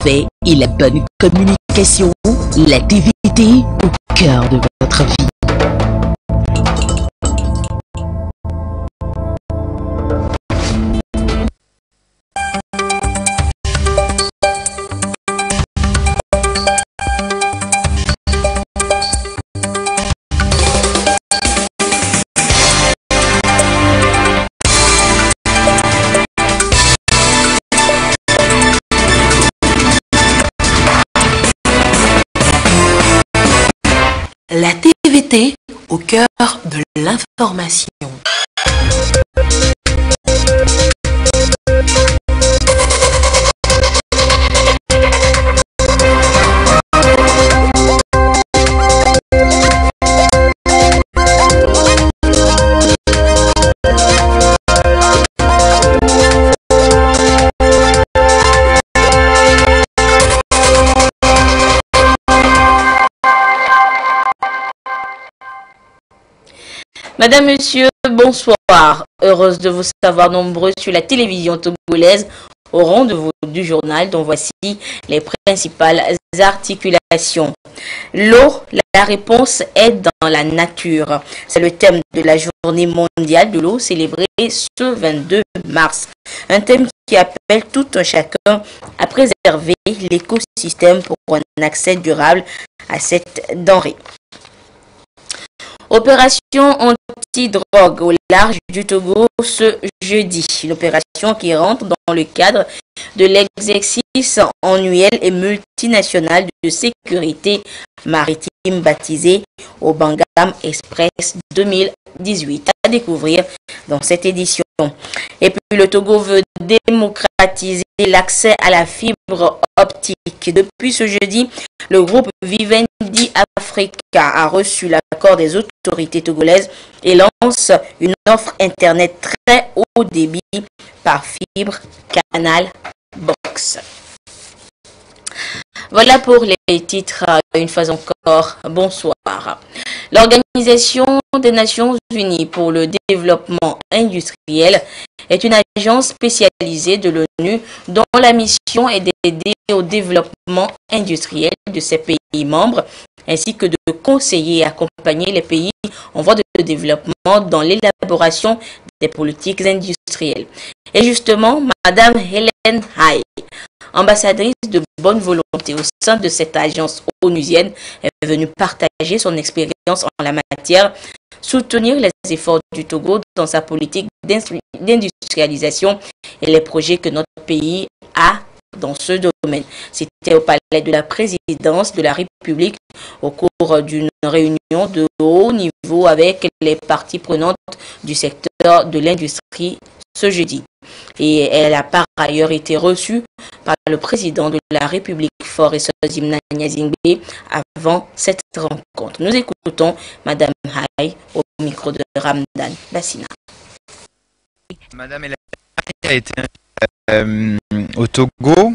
paix et la bonne communication. La TVT au cœur de votre vie. La TVT au cœur de l'information. Madame, Monsieur, bonsoir. Heureuse de vous savoir nombreux sur la télévision togolaise au rendez-vous du journal dont voici les principales articulations. L'eau, la réponse est dans la nature. C'est le thème de la journée mondiale de l'eau célébrée ce 22 mars. Un thème qui appelle tout un chacun à préserver l'écosystème pour un accès durable à cette denrée. Opération anti-drogue au large du Togo ce jeudi. Une opération qui rentre dans le cadre de l'exercice annuel et multinational de sécurité maritime baptisé au Bangam Express 2018. À découvrir dans cette édition. Et puis le Togo veut démocratiser l'accès à la fibre optique. Depuis ce jeudi, le groupe Vivendi Africa a reçu l'accord des autorités togolaises et lance une offre Internet très haut débit par fibre Canal Box. Voilà pour les titres. Une fois encore, bonsoir. L'Organisation des Nations Unies pour le développement industriel est une agence spécialisée de l'ONU dont la mission est d'aider au développement industriel de ses pays membres ainsi que de conseiller et accompagner les pays en voie de développement dans l'élaboration des politiques industrielles. Et justement, Madame Helen Hay, ambassadrice de bonne volonté au sein de cette agence onusienne, est venue partager son expérience en la matière, soutenir les efforts du Togo dans sa politique d'industrialisation et les projets que notre pays a dans ce domaine. C'était au palais de la présidence de la République au cours d'une réunion de haut niveau avec les parties prenantes du secteur de l'industrie ce jeudi. Et elle a par ailleurs été reçue par le président de la République, Faure Sozimna Nyazingbe, avant cette rencontre. Nous écoutons Madame Hay au micro de Ramdan Bassina. Madame Hélène a été au Togo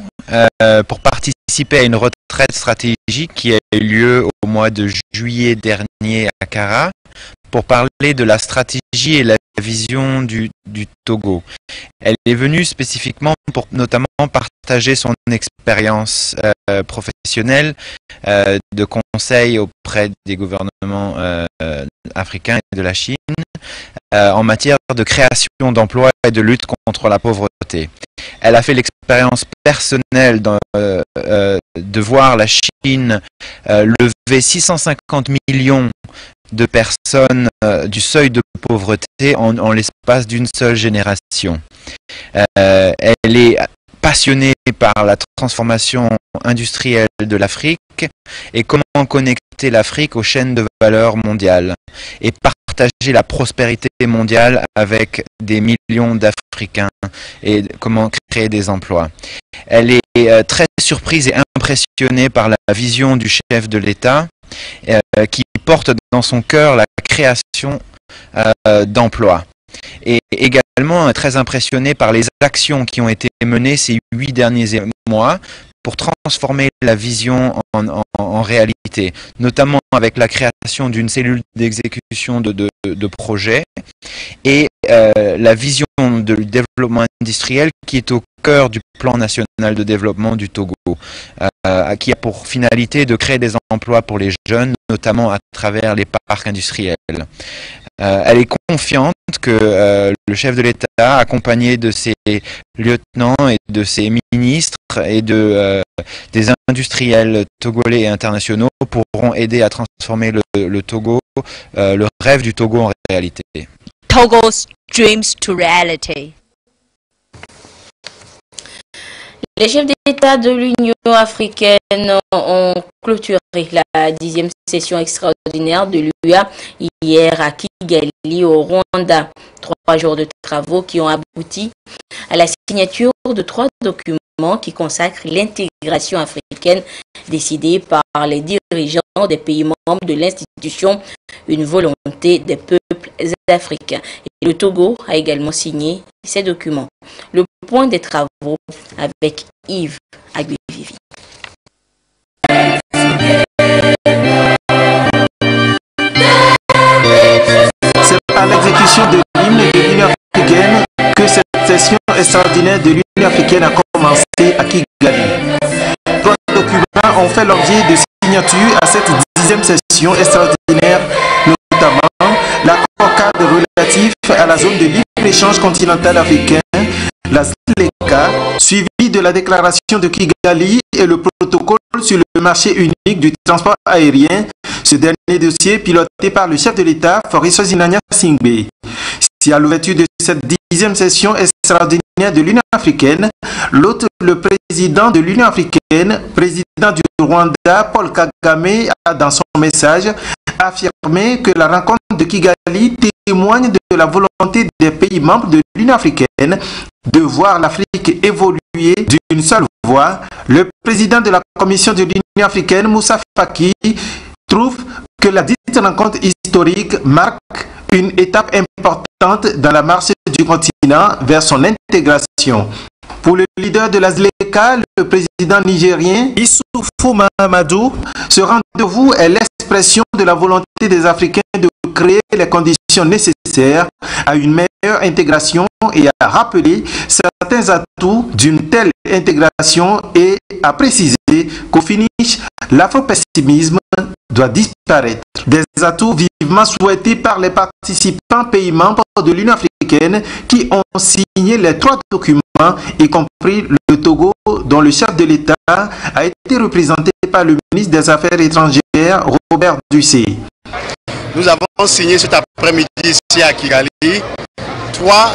pour participer à une retraite stratégique qui a eu lieu au mois de juillet dernier à Kara pour parler de la stratégie et la vision du Togo. Elle est venue spécifiquement pour notamment partager son expérience professionnelle de conseil auprès des gouvernements africains et de la Chine en matière de création d'emplois et de lutte contre la pauvreté. Elle a fait l'expérience personnelle de voir la Chine lever 650 millions de personnes du seuil de pauvreté en l'espace d'une seule génération. Elle est passionnée par la transformation industrielle de l'Afrique et comment connecter l'Afrique aux chaînes de valeur mondiales et partager la prospérité mondiale avec des millions d'Africains et comment créer des emplois. Elle est très surprise et impressionnée par la vision du chef de l'État qui porte dans son cœur la création d'emplois. Et également très impressionné par les actions qui ont été menées ces 8 derniers mois pour transformer la vision en réalité, notamment avec la création d'une cellule d'exécution de projets et la vision du développement industriel qui est au cœur du plan national de développement du Togo, qui a pour finalité de créer des emplois pour les jeunes, notamment à travers les parcs industriels. Elle est confiante que le chef de l'État, accompagné de ses lieutenants et de ses ministres et des industriels togolais et internationaux, pourront aider à transformer le Togo, le rêve du Togo en réalité. Togo's dreams to reality. Les chefs d'État de l'Union africaine ont clôturé la 10e session extraordinaire de l'UA hier à Kigali, au Rwanda. 3 jours de travaux qui ont abouti à la signature de 3 documents qui consacrent l'intégration africaine décidée par les dirigeants des pays membres de l'institution, une volonté des peuples africains. Et le Togo a également signé ces documents. Le point des travaux avec Yves Aguivivi. C'est par l'exécution de l'hymne de l'Union africaine que cette session extraordinaire de l'Union africaine a commencé à Kigali. 3 documents ont fait l'objet de signature à cette 10e session extraordinaire, notamment l'accord cadre relatif à la zone de libre-échange continental africain, la ZLECA, suivi de la déclaration de Kigali et le protocole sur le marché unique du transport aérien, ce dernier dossier piloté par le chef de l'État, Faure Zinania Singbe. Si à l'ouverture de cette 10e session extraordinaire de l'Union africaine, l'hôte, le président de l'Union africaine, président du Rwanda, Paul Kagame, a dans son message affirmé que la rencontre de Kigali témoigne de la volonté des pays membres de l'Union africaine de voir l'Afrique évoluer d'une seule voie. Le président de la Commission de l'Union africaine, Moussa Faki, trouve que la dite rencontre historique marque une étape importante dans la marche du continent vers son intégration. Pour le leader de la ZLECA, le président nigérien Issoufou Mahamadou, ce rendez-vous est l'expression de la volonté des Africains de créer les conditions nécessaires à une meilleure intégration et à rappeler certains atouts d'une telle intégration et à préciser qu'au finish, l'afro-pessimisme doit disparaître. Des atouts vivement souhaités par les participants pays membres de l'Union africaine qui ont signé les 3 documents, y compris le Togo, dont le chef de l'État a été représenté par le ministre des Affaires étrangères, Robert Dussé. Nous avons signé cet après-midi ici à Kigali 3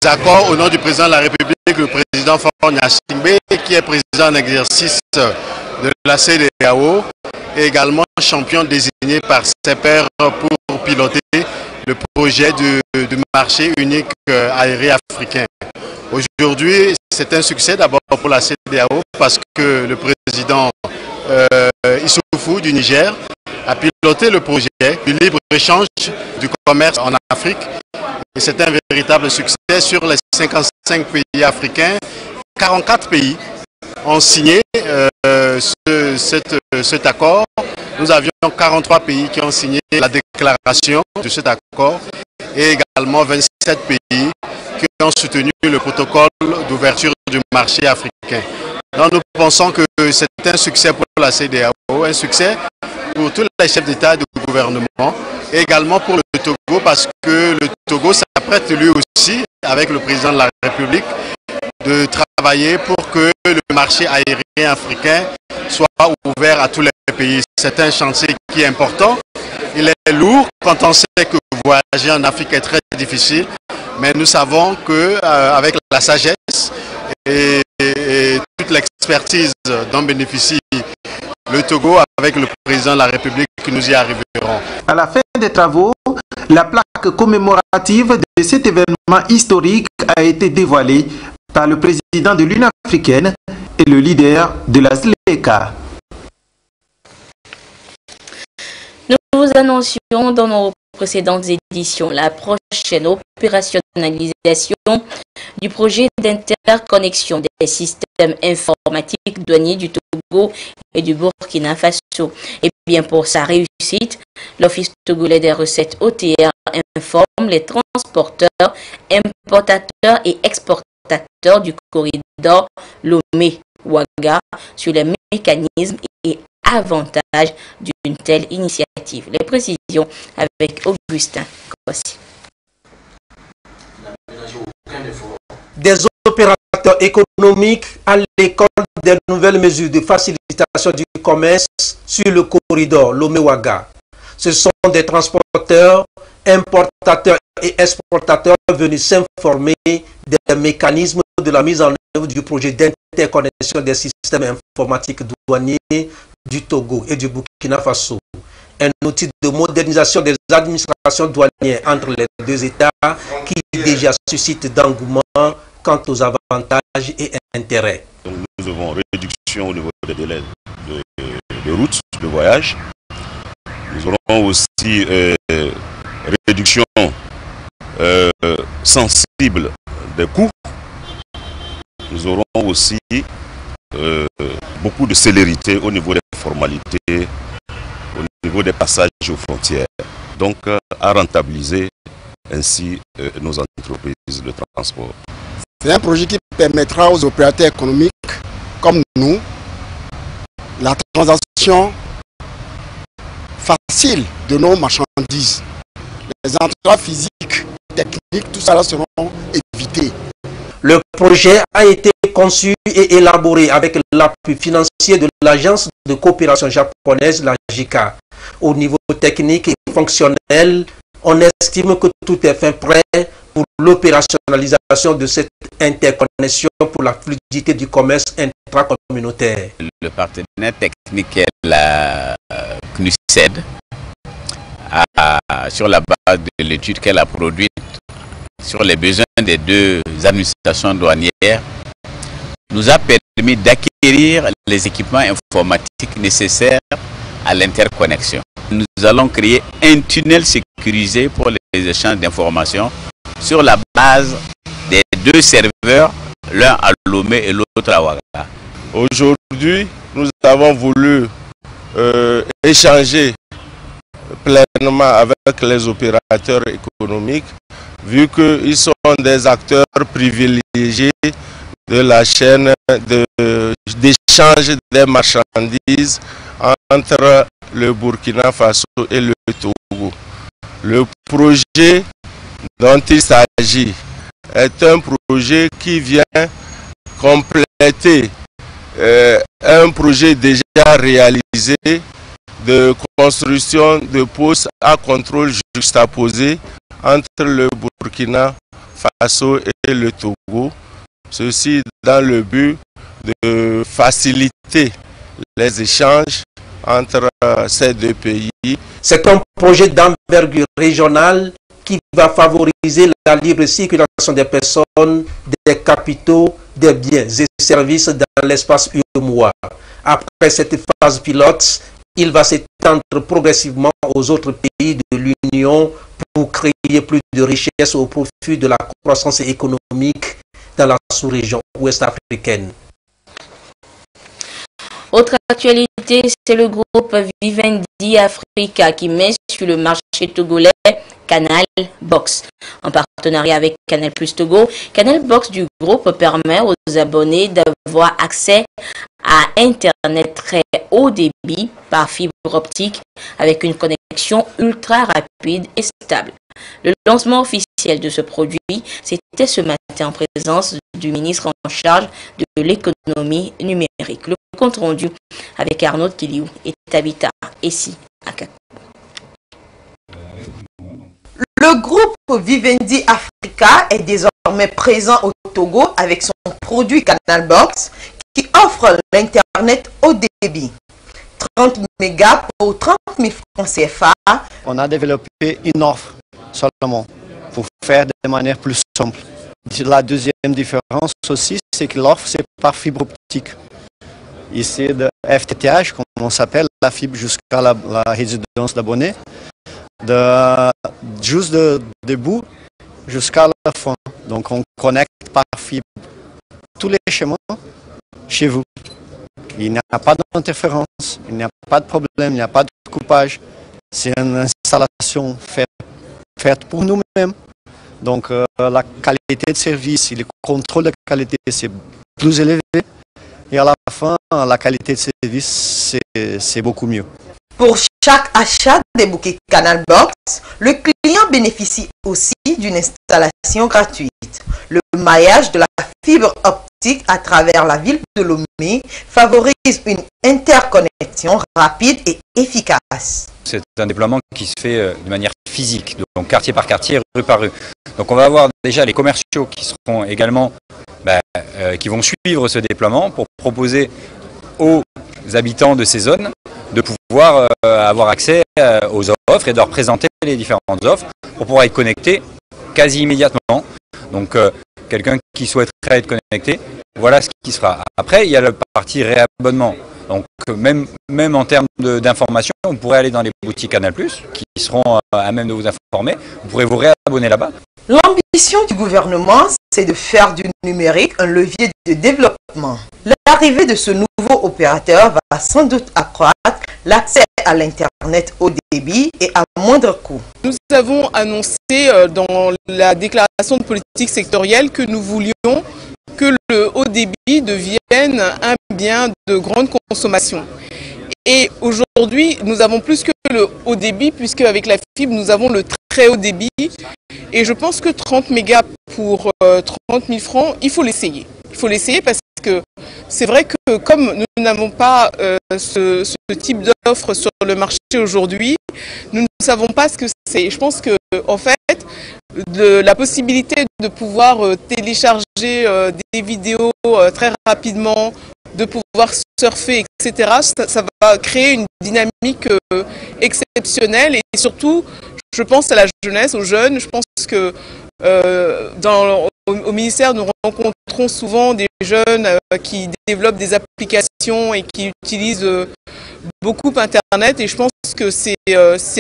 accords au nom du président de la République, le président Faure Gnassingbé, qui est président en exercice de la CEDEAO, et également champion désigné par ses pairs pour piloter le projet de marché unique aérien africain. Aujourd'hui, c'est un succès d'abord pour la CEDEAO parce que le président Issoufou du Niger a piloté le projet du libre-échange du commerce en Afrique. Et c'est un véritable succès. Sur les 55 pays africains, 44 pays ont signé cet accord. Nous avions 43 pays qui ont signé la déclaration de cet accord et également 27 pays qui ont soutenu le protocole d'ouverture du marché africain. Donc nous pensons que c'est un succès pour la CEDEAO, un succès pour tous les chefs d'État et de gouvernement, et également pour le Togo, parce que le Togo s'apprête lui aussi, avec le président de la République, de travailler pour que le marché aérien africain soit ouvert à tous les pays. C'est un chantier qui est important. Il est lourd quand on sait que voyager en Afrique est très difficile, mais nous savons qu'avec la sagesse et toute l'expertise dont bénéficie le Togo avec le président de la République, nous y arriverons. À la fin des travaux, la plaque commémorative de cet événement historique a été dévoilée par le président de l'Union africaine et le leader de la ZLECA. Nous vous annoncions dans nos précédentes éditions la prochaine opérationnalisation du projet d'interconnexion des systèmes informatiques douaniers du Togo et du Burkina Faso. Et bien pour sa réussite, l'Office togolais des recettes OTR informe les transporteurs, importateurs et exportateurs portateurs du corridor Lomé-Ouaga sur les mécanismes et avantages d'une telle initiative. Les précisions avec Augustin Kossi. Des opérateurs économiques à l'école des nouvelles mesures de facilitation du commerce sur le corridor Lomé-Ouaga. Ce sont des transporteurs, importateurs et exportateurs venus s'informer des mécanismes de la mise en œuvre du projet d'interconnexion des systèmes informatiques douaniers du Togo et du Burkina Faso. Un outil de modernisation des administrations douanières entre les deux États qui déjà suscite d'engouement quant aux avantages et intérêts. Donc nous avons réduction au niveau des délais de route, de voyage. Nous aurons aussi réduction sensible des coûts. Nous aurons aussi beaucoup de célérité au niveau des formalités, au niveau des passages aux frontières. Donc à rentabiliser ainsi nos entreprises de transport. C'est un projet qui permettra aux opérateurs économiques comme nous la transaction facile de nos marchandises. Les entraves physiques, techniques, tout ça seront évités. Le projet a été conçu et élaboré avec l'appui financier de l'Agence de coopération japonaise, la JICA. Au niveau technique et fonctionnel, on estime que tout est fin prêt pour l'opérationnalisation de cette interconnexion pour la fluidité du commerce intracommunautaire. Le partenaire technique est la CNUSED, sur la base de l'étude qu'elle a produite sur les besoins des deux administrations douanières, nous a permis d'acquérir les équipements informatiques nécessaires à l'interconnexion. Nous allons créer un tunnel sécurisé pour les échanges d'informations sur la base des deux serveurs, l'un à Lomé et l'autre à Ouaga. Aujourd'hui, nous avons voulu échanger pleinement avec les opérateurs économiques, vu qu'ils sont des acteurs privilégiés de la chaîne d'échange des marchandises entre le Burkina Faso et le Togo. Le projet dont il s'agit est un projet qui vient compléter un projet déjà réalisé de construction de postes à contrôle juxtaposés entre le Burkina Faso et le Togo. Ceci dans le but de faciliter les échanges entre ces deux pays. C'est un projet d'envergure régionale qui va favoriser la libre circulation des personnes, des capitaux, des biens et services dans l'espace UEMOA. Après cette phase pilote, il va s'étendre progressivement aux autres pays de l'Union pour créer plus de richesses au profit de la croissance économique dans la sous-région ouest-africaine. Autre actualité, c'est le groupe Vivendi Africa qui met sur le marché togolais Canal Box. En partenariat avec Canal Plus Togo, Canal Box du groupe permet aux abonnés d'avoir accès à Internet très haut débit par fibre optique avec une connexion ultra rapide et stable. Le lancement officiel de ce produit, c'était ce matin en présence du ministre en charge de l'économie numérique. Le compte rendu avec Arnaud Kiliou et Tabitha Essi Akakou. Le groupe Vivendi Africa est désormais présent au Togo avec son produit Canal Box qui offre l'Internet haut débit. 30 mégas pour 30 000 francs CFA. On a développé une offre seulement pour faire de manière plus simple. La deuxième différence aussi, c'est que l'offre, c'est par fibre optique. Ici, de FTTH, comme on s'appelle, la fibre jusqu'à la résidence d'abonnés, juste de début jusqu'à la fin. Donc, on connecte par fibre tous les chemins chez vous. Il n'y a pas d'interférence, il n'y a pas de problème, il n'y a pas de coupage. C'est une installation faite pour nous-mêmes. Donc la qualité de service et le contrôle de qualité, c'est plus élevé. Et à la fin, la qualité de service, c'est beaucoup mieux. Pour chaque achat des bouquets Canal Box, le client bénéficie aussi d'une installation gratuite. Le maillage de la fibre optique à travers la ville de Lomé favorise une interconnexion rapide et efficace. C'est un déploiement qui se fait de manière physique, donc quartier par quartier, rue par rue. Donc on va avoir déjà les commerciaux qui seront également, qui vont suivre ce déploiement pour proposer aux habitants de ces zones de pouvoir avoir accès aux offres et de leur présenter les différentes offres pour pouvoir être connecté quasi immédiatement. Donc quelqu'un qui souhaiterait être connecté, voilà ce qui sera. Après, il y a la partie réabonnement. Donc même en termes d'information, vous pourrez aller dans les boutiques Canal+, qui seront à même de vous informer. Vous pourrez vous réabonner là-bas. L'ambition du gouvernement, c'est de faire du numérique un levier de développement. L'arrivée de ce nouveau opérateur va sans doute accroître l'accès à l'Internet haut débit et à moindre coût. Nous avons annoncé dans la déclaration de politique sectorielle que nous voulions que le haut débit devienne un bien de grande consommation. Et aujourd'hui, nous avons plus que le haut débit, puisque avec la fibre, nous avons le très haut débit. Et je pense que 30 mégas pour 30 000 francs, il faut l'essayer. Il faut l'essayer parce que c'est vrai que comme nous n'avons pas ce type d'offre sur le marché aujourd'hui, nous ne savons pas ce que c'est. Je pense que en fait, la possibilité de pouvoir télécharger des vidéos très rapidement, de pouvoir surfer, etc., ça va créer une dynamique exceptionnelle. Et surtout, je pense à la jeunesse, aux jeunes. Je pense que au ministère, nous rencontrons souvent des jeunes qui développent des applications et qui utilisent beaucoup Internet. Et je pense que c'est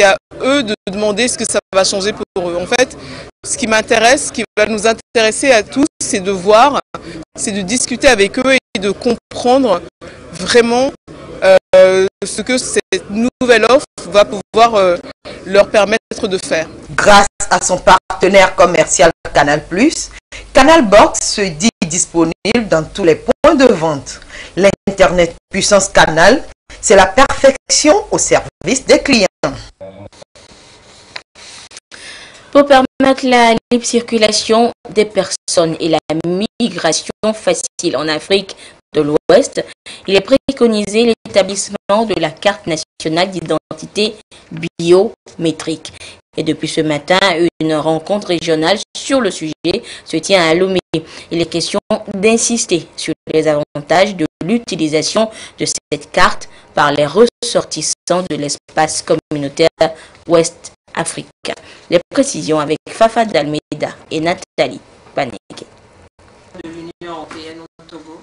à eux de demander ce que ça va changer pour eux. En fait, ce qui m'intéresse, ce qui va nous intéresser à tous, c'est de voir, c'est de discuter avec eux et de comprendre vraiment ce que cette nouvelle offre va pouvoir leur permettre de faire. Grâce à son partenaire commercial Canal+, Canal Box se dit disponible dans tous les points de vente. L'Internet puissance Canal, c'est la perfection au service des clients. Pour permettre la libre circulation des personnes et la migration facile en Afrique de l'Ouest, il est préconisé l'établissement de la carte nationale d'identité biométrique. Et depuis ce matin, une rencontre régionale sur le sujet se tient à Lomé. Il est question d'insister sur les avantages de l'utilisation de cette carte par les ressortissants de l'espace communautaire ouest africain. Les précisions avec Fafa Dalmeida et Nathalie Paneke. De l'Union européenne au Togo.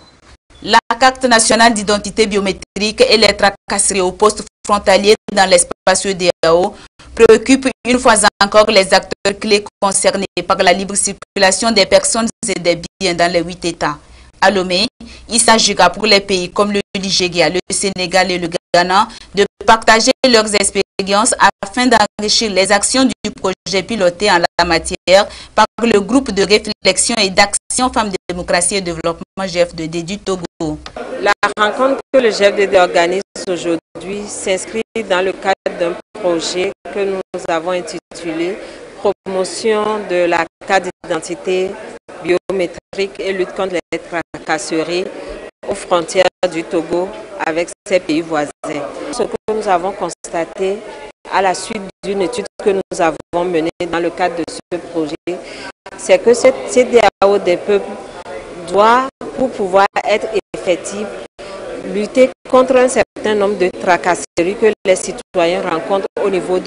La carte nationale d'identité biométrique et les tracasseries aux postes frontaliers dans l'espace EDAO préoccupent une fois encore les acteurs clés concernés par la libre circulation des personnes et des biens dans les 8 États. À Lomé, il s'agira pour les pays comme le Nigeria, le Sénégal et le Ghana de partager leurs expériences afin d'enrichir les actions du projet piloté en la matière par le groupe de réflexion et d'action Femmes, Démocratie et Développement GFDD du Togo. La rencontre que le GFDD organise aujourd'hui s'inscrit dans le cadre d'un projet que nous avons intitulé Promotion de la carte d'identité biométrique et lutte contre les tracasseries aux frontières du Togo avec ses pays voisins. Ce que nous avons constaté à la suite d'une étude que nous avons menée dans le cadre de ce projet, c'est que cette CEDEAO des peuples doit, pour pouvoir être effective, lutter contre un certain nombre de tracasseries que les citoyens rencontrent au niveau de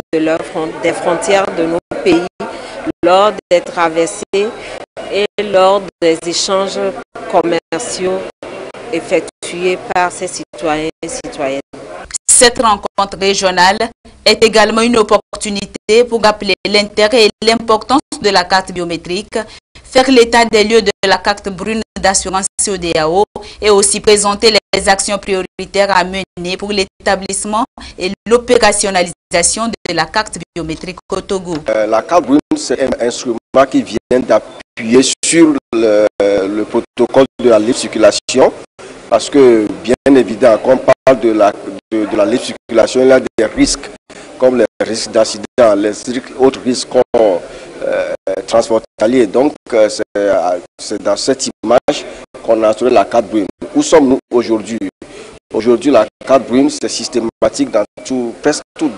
des frontières de nos pays lors des traversées et lors des échanges commerciaux effectués par ces citoyens et citoyennes. Cette rencontre régionale est également une opportunité pour rappeler l'intérêt et l'importance de la carte biométrique, faire l'état des lieux de la carte brune d'assurance CEDEAO et aussi présenter les actions prioritaires à mener pour l'établissement et l'opérationnalisation de la carte biométrique au Togo. La carte brune, c'est un instrument remarques qui viennent d'appuyer sur le protocole de la libre circulation, parce que bien évidemment, quand on parle de la libre circulation, il y a des risques, comme les risques d'accident, les autres risques transfrontaliers. Donc, c'est dans cette image qu'on a instauré la carte brune. Où sommes-nous aujourd'hui? Aujourd'hui, la carte brune, c'est systématique dans presque tous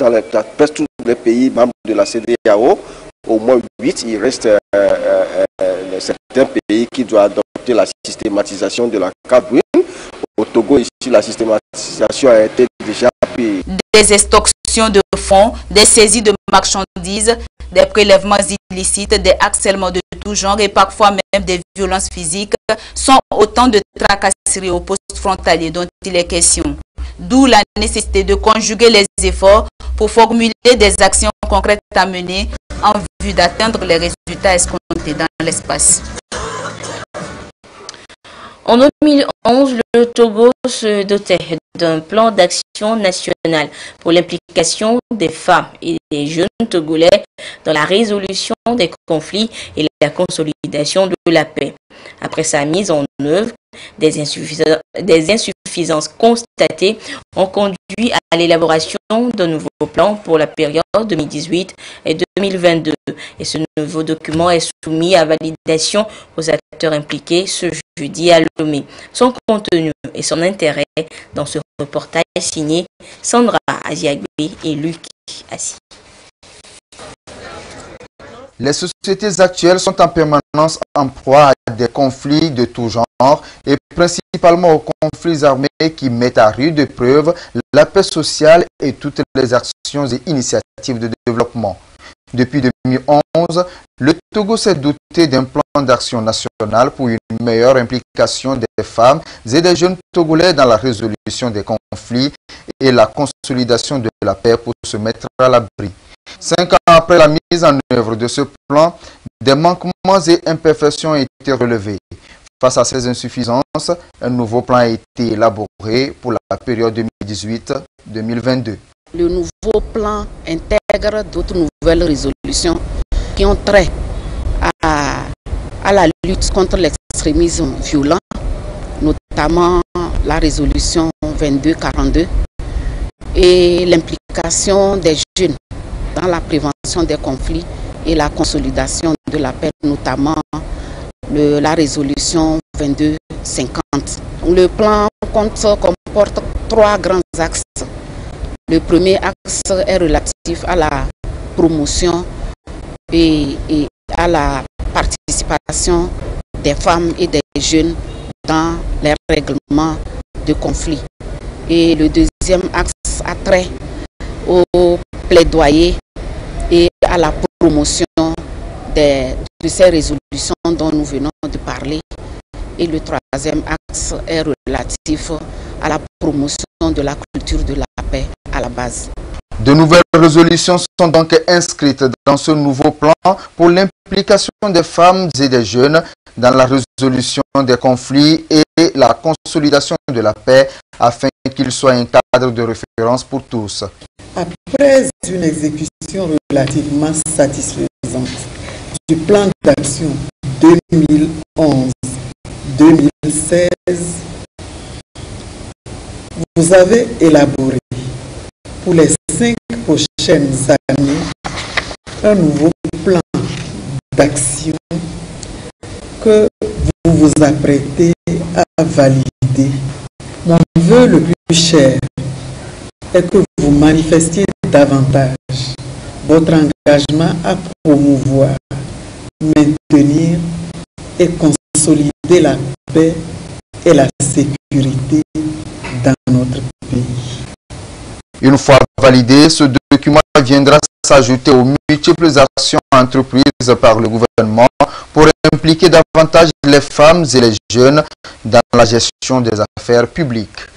les pays membres de la CEDEAO. Au moins 8, il reste certains pays qui doivent adopter la systématisation de la carte brune. Au Togo, ici, la systématisation a été déjà prise. Des extorsions de fonds, des saisies de marchandises, des prélèvements illicites, des harcèlements de tout genre et parfois même des violences physiques sont autant de tracasseries au poste frontalier dont il est question. D'où la nécessité de conjuguer les efforts pour formuler des actions concrètes à mener en vue d'atteindre les résultats escomptés dans l'espace. En 2011, le Togo se dotait d'un plan d'action national pour l'implication des femmes et des jeunes Togolais dans la résolution des conflits et la consolidation de la paix. Après sa mise en œuvre, des insuffisances constatées ont conduit à l'élaboration d'un nouveau plan pour la période 2018 et 2022. Et ce nouveau document est soumis à validation aux acteurs impliqués ce jeudi à Lomé. Son contenu et son intérêt dans ce reportage signé Sandra Aziagbe et Luc Assi. Les sociétés actuelles sont en permanence en proie à des conflits de tout genre et principalement aux conflits armés qui mettent à rude épreuve la paix sociale et toutes les actions et initiatives de développement. Depuis 2011, le Togo s'est doté d'un plan d'action national pour une meilleure implication des femmes et des jeunes Togolais dans la résolution des conflits et la consolidation de la paix pour se mettre à l'abri. 5 ans après la mise en œuvre de ce plan, des manquements et imperfections ont été relevés. Face à ces insuffisances, un nouveau plan a été élaboré pour la période 2018-2022. Le nouveau plan intègre d'autres nouvelles résolutions qui ont trait à la lutte contre l'extrémisme violent, notamment la résolution 2242 et l'implication des jeunes dans la prévention des conflits et la consolidation de la paix, notamment la résolution 2250. Le plan comporte 3 grands axes. Le premier axe est relatif à la promotion et à la participation des femmes et des jeunes dans les règlements de conflits. Et le deuxième axe a trait au plaidoyer et à la promotion de ces résolutions dont nous venons de parler. Et le troisième axe est relatif à la promotion de la culture de la paix à la base. De nouvelles résolutions sont donc inscrites dans ce nouveau plan pour l'implication des femmes et des jeunes dans la résolution des conflits et la consolidation de la paix afin qu'il soit un cadre de référence pour tous. Après une exécution relativement satisfaisante du plan d'action 2011-2016, vous avez élaboré pour les 5 prochaines années un nouveau plan d'action que vous vous apprêtez à valider. Mon vœu le plus cher est que vous manifestiez davantage votre engagement à promouvoir, maintenir et consolider la paix et la sécurité dans notre pays. Une fois validé, ce document viendra s'ajouter aux multiples actions entreprises par le gouvernement pour impliquer davantage les femmes et les jeunes dans la gestion des affaires publiques.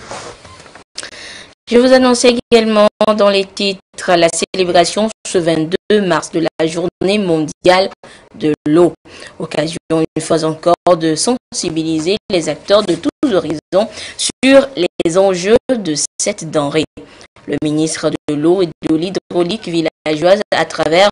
Je vous annonce également dans les titres la célébration ce 22 mars de la journée mondiale de l'eau. Occasion une fois encore de sensibiliser les acteurs de tous horizons sur les enjeux de cette denrée. Le ministre de l'eau et de l'hydraulique villageoise, à travers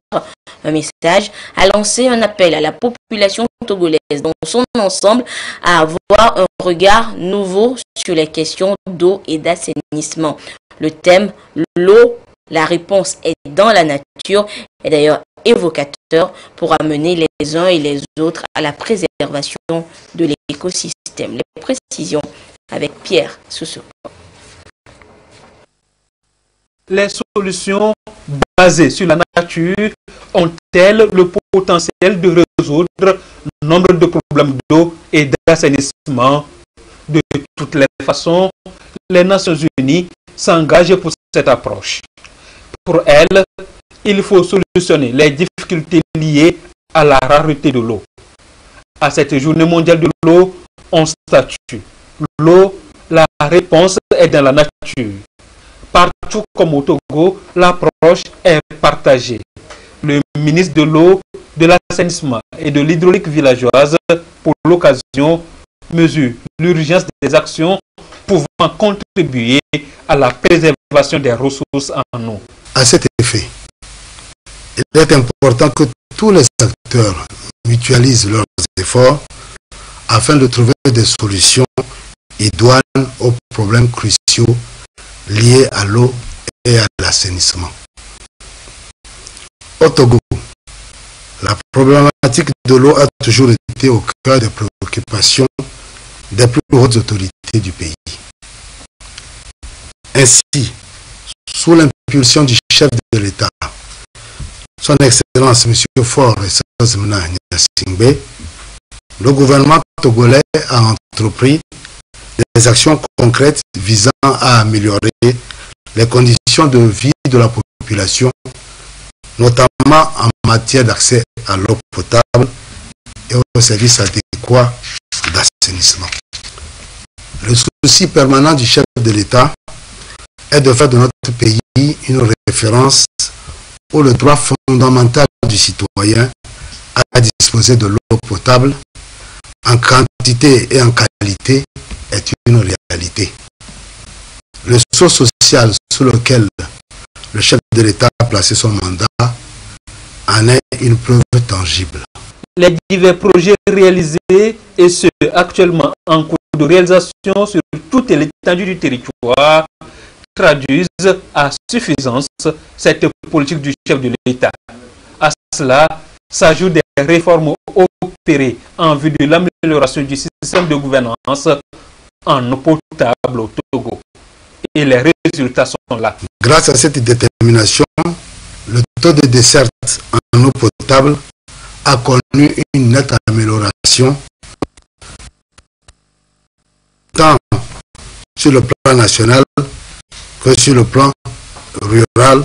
Un message a lancé un appel à la population togolaise dans son ensemble à avoir un regard nouveau sur les questions d'eau et d'assainissement. Le thème « L'eau, la réponse est dans la nature » est d'ailleurs évocateur pour amener les uns et les autres à la préservation de l'écosystème. Les précisions avec Pierre Soussou. Les solutions basées sur la nature ont-elles le potentiel de résoudre nombre de problèmes d'eau et d'assainissement? De toutes les façons, les Nations Unies s'engagent pour cette approche. Pour elles, il faut solutionner les difficultés liées à la rareté de l'eau. À cette journée mondiale de l'eau, on statue. L'eau, la réponse est dans la nature. Partout comme au Togo, l'approche est partagée. Le ministre de l'eau, de l'assainissement et de l'hydraulique villageoise, pour l'occasion, mesure l'urgence des actions pouvant contribuer à la préservation des ressources en eau. À cet effet, il est important que tous les acteurs mutualisent leurs efforts afin de trouver des solutions idoines aux problèmes cruciaux liés à l'eau et à l'assainissement. Au Togo, la problématique de l'eau a toujours été au cœur des préoccupations des plus hautes autorités du pays. Ainsi, sous l'impulsion du chef de l'État, Son Excellence M. Faure Essozmena Gnassingbé, le gouvernement togolais a entrepris des actions concrètes visant à améliorer les conditions de vie de la population, notamment en matière d'accès à l'eau potable et aux services adéquats d'assainissement. Le souci permanent du chef de l'État est de faire de notre pays une référence où le droit fondamental du citoyen à disposer de l'eau potable en quantité et en qualité est une réalité. Le sceau social sous lequel le chef de l'État a placé son mandat en est une preuve tangible. Les divers projets réalisés et ceux actuellement en cours de réalisation sur toute l'étendue du territoire traduisent à suffisance cette politique du chef de l'État. À cela s'ajoutent des réformes opérées en vue de l'amélioration du système de gouvernance en eau potable au Togo. Et les résultats sont là. Grâce à cette détermination, le taux de desserte en eau potable a connu une nette amélioration tant sur le plan national que sur le plan rural,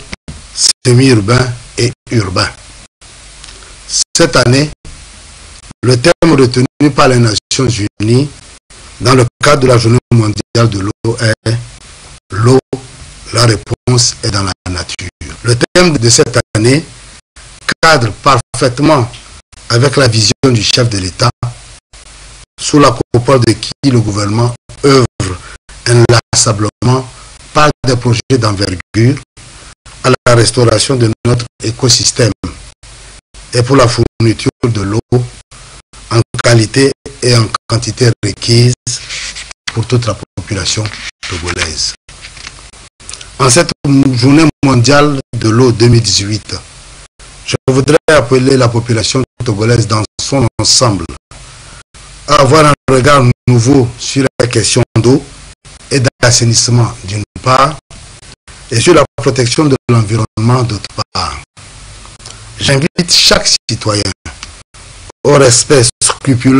semi-urbain et urbain. Cette année, le terme retenu par les Nations Unies dans le cadre de la Journée mondiale de l'eau est « L'eau, la réponse est dans la nature ». Le thème de cette année cadre parfaitement avec la vision du chef de l'État, sous la coupole de qui le gouvernement œuvre inlassablement par des projets d'envergure à la restauration de notre écosystème et pour la fourniture de l'eau en qualité et en quantité requise pour toute la population togolaise. En cette journée mondiale de l'eau 2018, je voudrais appeler la population togolaise dans son ensemble à avoir un regard nouveau sur la question d'eau et d'assainissement d'une part et sur la protection de l'environnement d'autre part. J'invite chaque citoyen au respect scrupuleux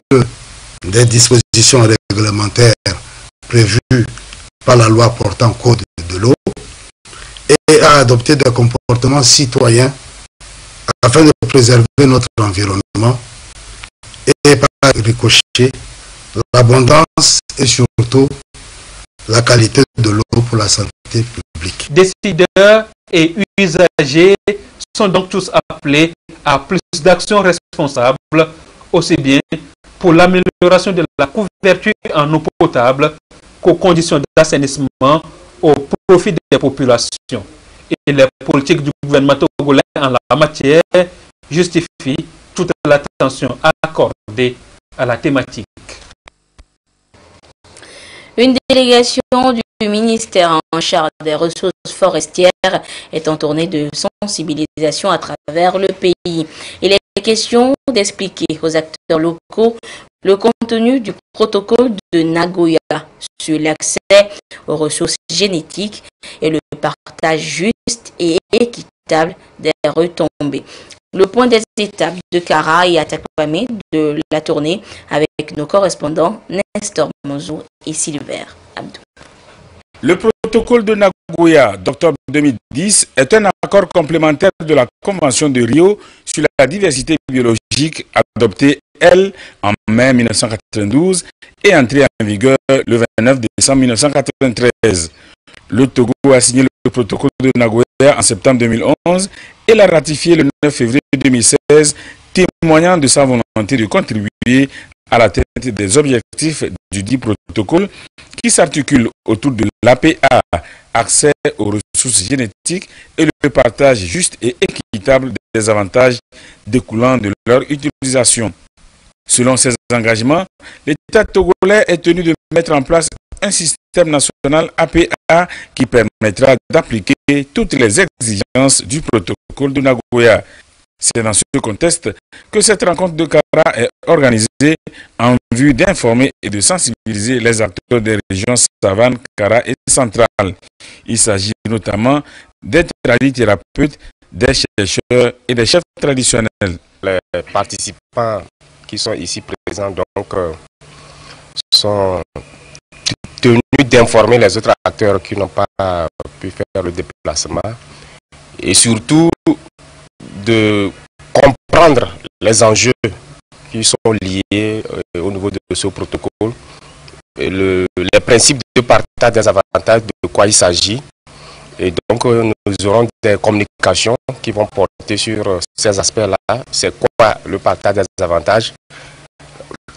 des dispositions réglementaires prévues par la loi portant code de l'eau et à adopter des comportements citoyens afin de préserver notre environnement et par ricochet l'abondance et surtout la qualité de l'eau pour la santé publique. Décideurs et usagers sont donc tous appelés à plus d'actions responsables, aussi bien pour l'amélioration de la couverture en eau potable qu'aux conditions d'assainissement au profit des populations. Et les politiques du gouvernement togolais en la matière justifie toute l'attention accordée à la thématique. Une délégation du ministère en charge des ressources forestières est en tournée de sensibilisation à travers le pays. Il est question d'expliquer aux acteurs locaux le contenu du protocole de Nagoya sur l'accès aux ressources génétiques et le partage juste et équitable des retombées. Le point des étapes de Kara et Atakpamé de la tournée avec nos correspondants Nestor Monzou et Silver Abdou. Le protocole de Nagoya d'octobre 2010 est un accord complémentaire de la Convention de Rio sur la diversité biologique adoptée, elle, en mai 1992 et entrée en vigueur le 29 décembre 1993. Le Togo a signé le protocole de Nagoya en septembre 2011 et l'a ratifié le 9 février 2016, témoignant de sa volonté de contribuer à l'atteinte des objectifs du dit protocole qui s'articule autour de l'APA, accès aux ressources génétiques et le partage juste et équitable des avantages découlant de leur utilisation. Selon ces engagements, l'État togolais est tenu de mettre en place un système national APA qui permettra d'appliquer toutes les exigences du protocole de Nagoya. C'est dans ce contexte que cette rencontre de Kara est organisée en vue d'informer et de sensibiliser les acteurs des régions Savane, Kara et Centrale. Il s'agit notamment des tradithérapeutes, des chercheurs et des chefs traditionnels. Les participants qui sont ici présents donc sont tenus d'informer les autres acteurs qui n'ont pas pu faire le déplacement et surtout de comprendre les enjeux qui sont liés au niveau de ce protocole, les principes de partage des avantages, de quoi il s'agit. Et donc nous aurons des communications qui vont porter sur ces aspects-là. C'est quoi le partage des avantages,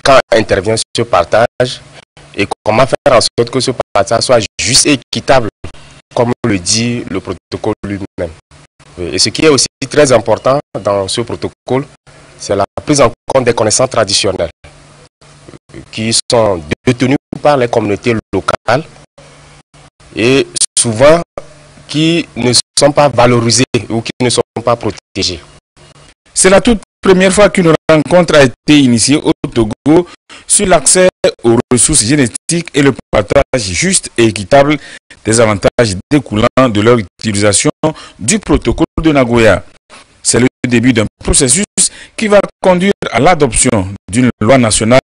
quand intervient ce partage et comment faire en sorte que ce partage soit juste et équitable, comme le dit le protocole lui-même. Et ce qui est aussi très important dans ce protocole, c'est la prise en compte des connaissances traditionnelles qui sont détenues par les communautés locales et souvent qui ne sont pas valorisées ou qui ne sont pas protégées. C'est la toute première fois qu'une rencontre a été initiée au Togo sur l'accès aux ressources génétiques et le partage juste et équitable des avantages découlant de leur utilisation du protocole de Nagoya. C'est le début d'un processus qui va conduire à l'adoption d'une loi nationale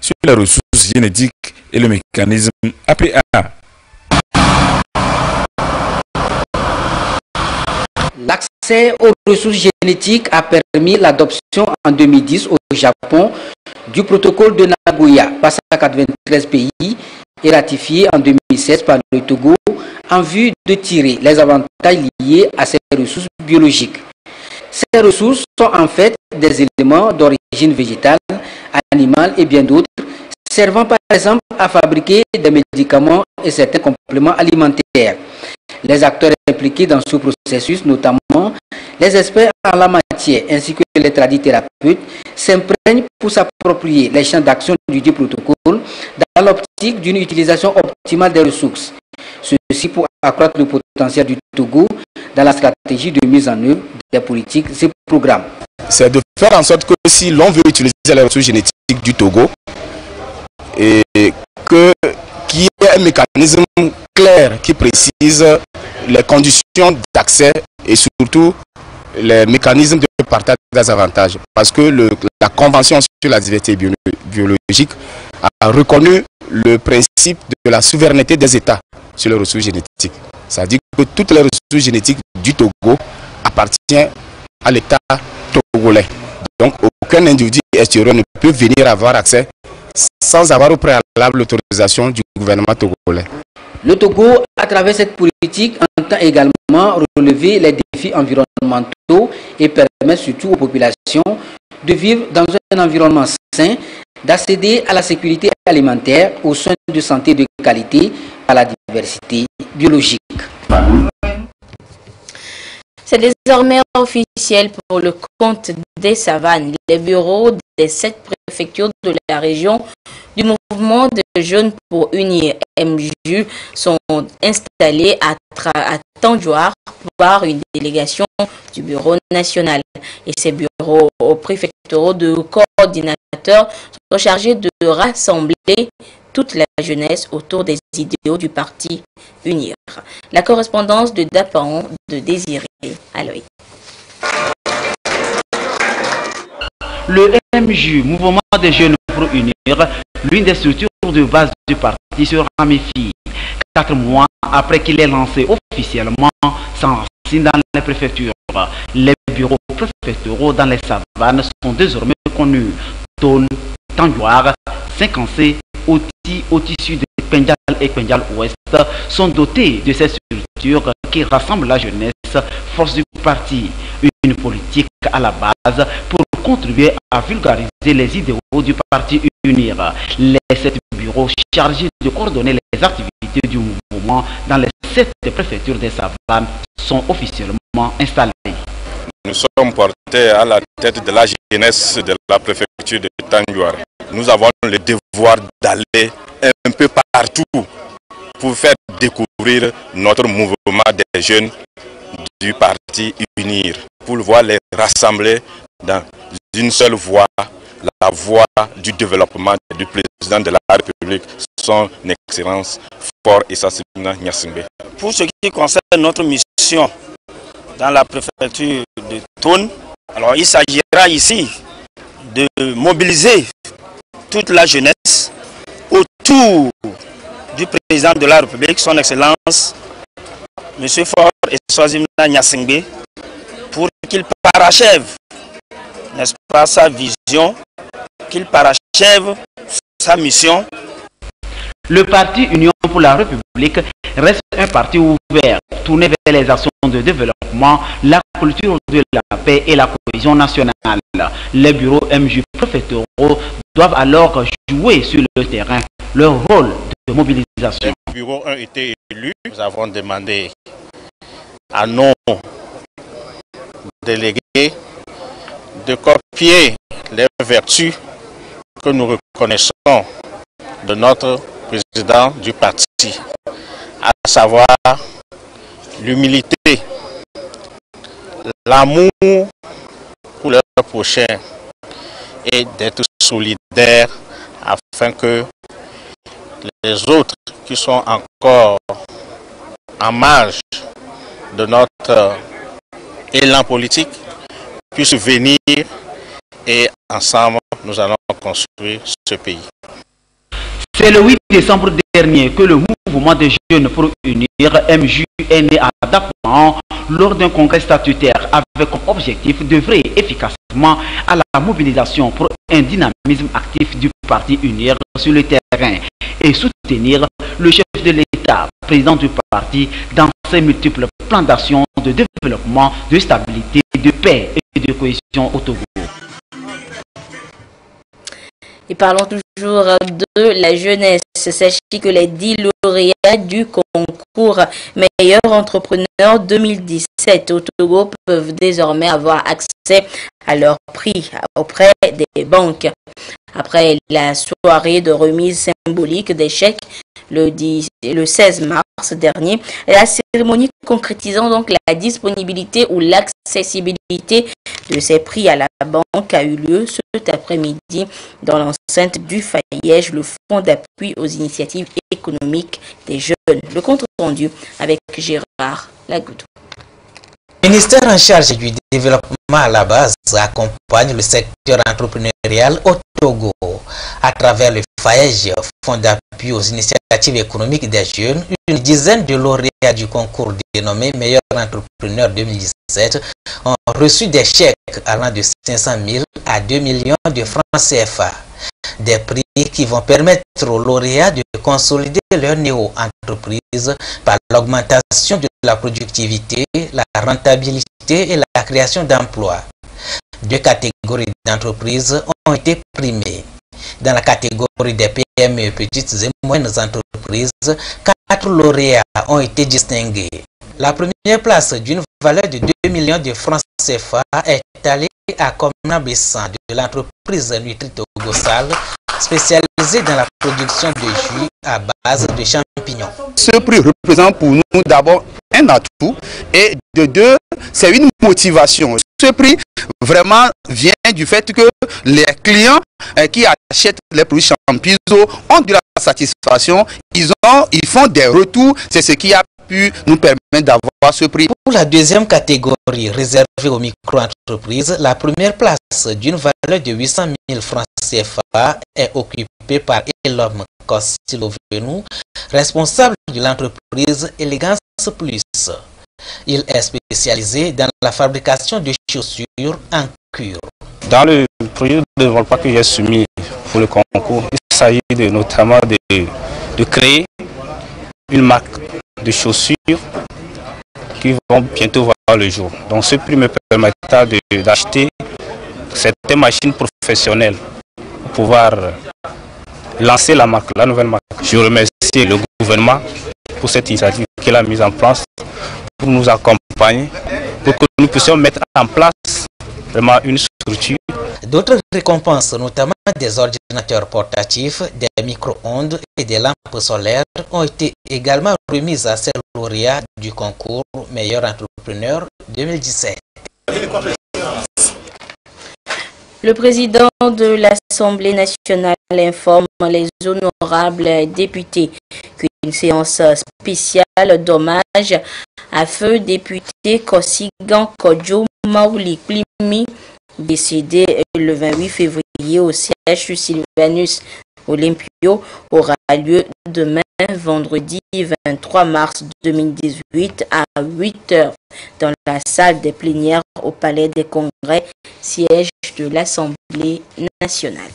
sur les ressources génétiques et le mécanisme APA. L'accès aux ressources génétiques a permis l'adoption en 2010 au Japon du protocole de Nagoya, passé à 93 pays et ratifié en 2016 par le Togo en vue de tirer les avantages liés à ces ressources biologiques. Ces ressources sont en fait des éléments d'origine végétale, animale et bien d'autres, servant par exemple à fabriquer des médicaments et certains compléments alimentaires. Les acteurs impliqués dans ce processus, notamment les experts en la matière ainsi que les tradithérapeutes, s'imprègnent pour s'approprier les champs d'action du dit protocole dans l'optique d'une utilisation optimale des ressources. Ceci pour accroître le potentiel du Togo dans la stratégie de mise en œuvre des politiques et programmes. C'est de faire en sorte que si l'on veut utiliser les ressources génétiques du Togo, et qu'il y ait un mécanisme clair qui précise les conditions d'accès et surtout les mécanismes de partage des avantages. Parce que la Convention sur la diversité biologique a reconnu le principe de la souveraineté des États sur les ressources génétiques. Ça dit que toutes les ressources génétiques du Togo appartiennent à l'État togolais. Donc aucun individu extérieur ne peut venir avoir accès sans avoir au préalable l'autorisation du gouvernement togolais. Le Togo, à travers cette politique, entend également relever les défis environnementaux et permettre surtout aux populations de vivre dans un environnement sain, d'accéder à la sécurité alimentaire, aux soins de santé de qualité, à la diversité biologique. C'est désormais officiel pour le compte des Savanes. Les bureaux des 7 préfectures de la région du mouvement de jeunes pour unir MJU sont installés à Tandjouar par une délégation du bureau national. Et ces bureaux préfectoraux de coordinateurs sont chargés de rassembler toute la jeunesse autour des idéaux du parti UNIR. La correspondance de Dapan de Désiré Aloy. Le MJU, Mouvement des jeunes pour unir, l'une des structures de base du parti, se ramifie. 4 mois après qu'il est lancé officiellement, s'enracine dans les préfectures. Les bureaux préfectoraux dans les Savanes sont désormais connus. Tone, Tandjouar, Cinquancé, Oti Sud, Pendjal et Pendjal Ouest sont dotés de ces structures qui rassemblent la jeunesse, force du parti. Une politique à la base pour contribuer à vulgariser les idéaux du parti UNIR. Les 7 bureaux chargés de coordonner les activités du mouvement dans les 7 préfectures des Savanes sont officiellement installés. Nous sommes portés à la tête de la jeunesse de la préfecture de Tandjouar. Nous avons le devoir d'aller un peu partout pour faire découvrir notre mouvement des jeunes du parti UNIR, pour voir les rassembler dans une seule voie, la voie du développement du président de la République, son Excellence Fort Issa Sibina Gnassingbé. Pour ce qui concerne notre mission dans la préfecture de Tone, alors il s'agira ici de mobiliser toute la jeunesse autour du président de la République, son Excellence M. Fort Issa Sibina Gnassingbé, pour qu'il parachève, n'est-ce pas, sa vision, qu'il parachève sa mission. Le parti Union pour la République reste un parti ouvert, tourné vers les actions de développement, la culture de la paix et la cohésion nationale. Les bureaux MJ préfectoraux doivent alors jouer sur le terrain leur rôle de mobilisation. Les bureaux ont été élus. Nous avons demandé à nos délégués de copier les vertus que nous reconnaissons de notre président du parti, à savoir l'humilité, l'amour pour leurs prochains et d'être solidaires afin que les autres qui sont encore en marge de notre élan politique puissent venir et ensemble nous allons construire ce pays. C'est le 8 décembre dernier que le mouvement des jeunes pour unir MJU est né à Dapan lors d'un congrès statutaire avec comme objectif d'œuvrer efficacement à la mobilisation pour un dynamisme actif du parti UNIR sur le terrain et soutenir le chef de l'État, président du parti, dans ses multiples plans d'action de développement, de stabilité, de paix et de cohésion au Togo. Et parlons toujours de la jeunesse. Sachez que les 10 lauréats du concours Meilleur Entrepreneur 2017 au Togo peuvent désormais avoir accès à leur prix auprès des banques. Après la soirée de remise symbolique des chèques le 16 mars dernier, la cérémonie concrétisant donc la disponibilité ou l'accessibilité de ces prix à la banque a eu lieu cet après-midi dans l'enceinte du FAIEJ, le Fonds d'appui aux initiatives économiques des jeunes. Le compte rendu avec Gérard Lagoudou. Le ministère en charge du développement à la base accompagne le secteur entrepreneurial au Togo. À travers le FAEJ, Fonds d'appui aux initiatives économiques des jeunes, une dizaine de lauréats du concours dénommé Meilleur Entrepreneur 2017 ont reçu des chèques allant de 500 000 à 2 millions de francs CFA. Des prix qui vont permettre aux lauréats de consolider leur néo-entreprise par l'augmentation de la productivité, la rentabilité et la création d'emplois. 2 catégories d'entreprises ont été primées. Dans la catégorie des PME, petites et moyennes entreprises, 4 lauréats ont été distingués. La première place d'une valeur de 2 millions de francs CFA est allée à Komna Bessan de l'entreprise Nutri Togosal, spécialisée dans la production de jus à base de champignons. Ce prix représente pour nous d'abord un atout et de deux, c'est une motivation. Ce prix vraiment vient du fait que les clients qui achètent les produits Champizo ont de la satisfaction, ils font des retours, c'est ce qui a pu nous permettre d'avoir ce prix. Pour la deuxième catégorie réservée aux micro-entreprises, la première place d'une valeur de 800 000 francs CFA est occupée par Elom Kostilovenu, responsable de l'entreprise Elegance Plus. Il est spécialisé dans la fabrication de chaussures en cuir. Dans le projet de développement que j'ai soumis pour le concours, il s'agit notamment de créer une marque de chaussures qui vont bientôt voir le jour. Donc ce prix me permettra d'acheter certaines machines professionnelles pour pouvoir lancer la marque, la nouvelle marque. Je remercie le gouvernement pour cette initiative qu'il a mise en place pour nous accompagner, pour que nous puissions mettre en place vraiment une structure. D'autres récompenses, notamment des ordinateurs portatifs, des micro-ondes et des lampes solaires, ont été également remises à ces lauréats du concours Meilleur Entrepreneur 2017. Le président de l'Assemblée nationale informe les honorables députés qu'une séance spéciale d'hommage à feu député Kosigan Kodjo Maouli Plimi, décédé le 28 février au siège Sylvanus Olympio, aura lieu demain, vendredi 23 mars 2018 à 8 h dans la salle des plénières au Palais des Congrès, siège de l'Assemblée nationale.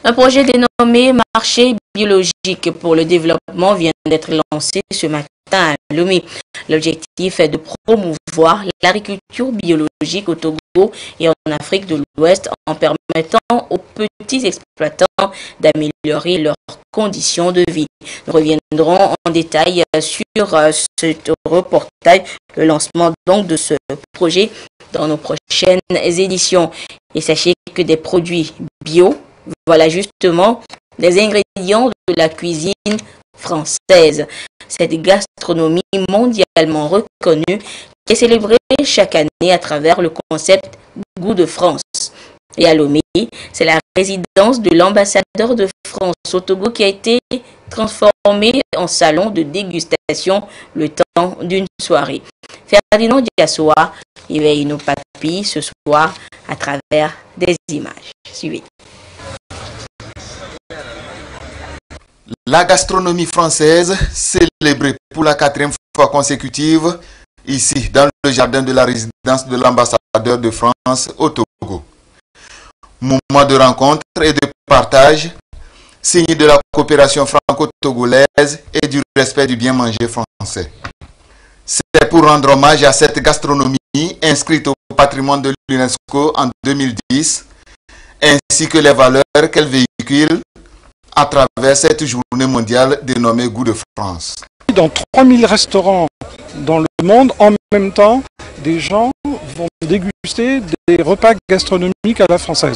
Un projet dénommé Marché biologique pour le développement vient d'être lancé ce matin à Lomé. L'objectif est de promouvoir l'agriculture biologique au Togo et en Afrique de l'Ouest en permettant aux petits exploitants d'améliorer leurs conditions de vie. Nous reviendrons en détail sur ce reportage, le lancement donc de ce projet dans nos prochaines éditions. Et sachez que des produits bio, voilà justement des ingrédients de la cuisine française. Cette gastronomie mondialement reconnue qui est célébrée chaque année à travers le concept Goût de France. Et à Lomé, c'est la résidence de l'ambassadeur de France au Togo qui a été transformée en salon de dégustation le temps d'une soirée. Ferdinand Diassoa éveille nos papilles ce soir à travers des images. Suivez. La gastronomie française, célébrée pour la 4e fois consécutive, ici dans le jardin de la résidence de l'ambassadeur de France au Togo. Moment de rencontre et de partage, signe de la coopération franco-togolaise et du respect du bien manger français. C'est pour rendre hommage à cette gastronomie inscrite au patrimoine de l'UNESCO en 2010, ainsi que les valeurs qu'elle véhicule à travers cette journée mondiale dénommée Goût de France. Dans 3000 restaurants dans le monde, en même temps, des gens vont déguster des repas gastronomiques à la française.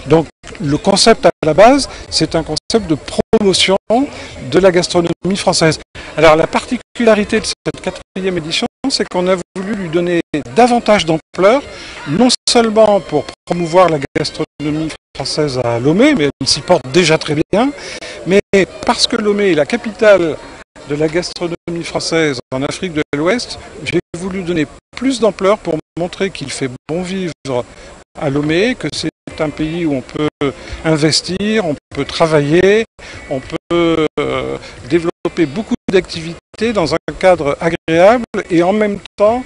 Donc le concept à la base, c'est un concept de promotion de la gastronomie française. Alors la particularité de cette 4e édition, c'est qu'on a voulu lui donner davantage d'ampleur, non seulement pour promouvoir la gastronomie française à Lomé, mais elle s'y porte déjà très bien, mais parce que Lomé est la capitale de la gastronomie française en Afrique de l'Ouest, j'ai voulu donner plus d'ampleur pour montrer qu'il fait bon vivre à Lomé, que c'est un pays où on peut investir, on peut travailler, on peut développer beaucoup d'activités dans un cadre agréable et en même temps